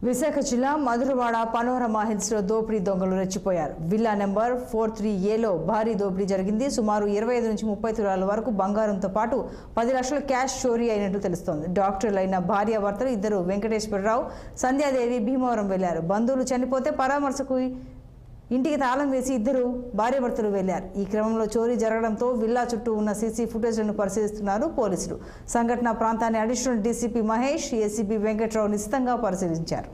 విశాఖ జిల్లా Madhurawada panorama hills లో దోపిడీ దొంగలు రెచ్చిపోయారు. విల్లా నెంబర్ 43A భారీ దోపిడీ జరిగింది. సుమారు 25 నుంచి 30 తులాల వరకు బంగారంతో పాటు 10 లక్షల క్యాష్ చోరీ అయినట్లు తెలుస్తోంది. డాక్టర్లైన భార్యాభర్తలు ఇద్దరు వెంకటేశ్వరరావు, సంధ్యాదేవి భీమవరం వెళ్లారు. బంధువులు చనిపోతే పరామర్శకు ఇంటికి తాళం వేసి ఇద్దరు భార్యాభర్తలు వెళ్లారు. ఈ క్రమంలో చోరీ జరగడంతో విల్లా చుట్టూ ఉన్న సీసీ ఫుటేజ్లను పరిశీలిస్తున్నారు పోలీసులు. సంఘటన ప్రాంతాన్ని additional DCP Mahesh, ACP Venkatrao నిశితంగా పరిశీలించారు.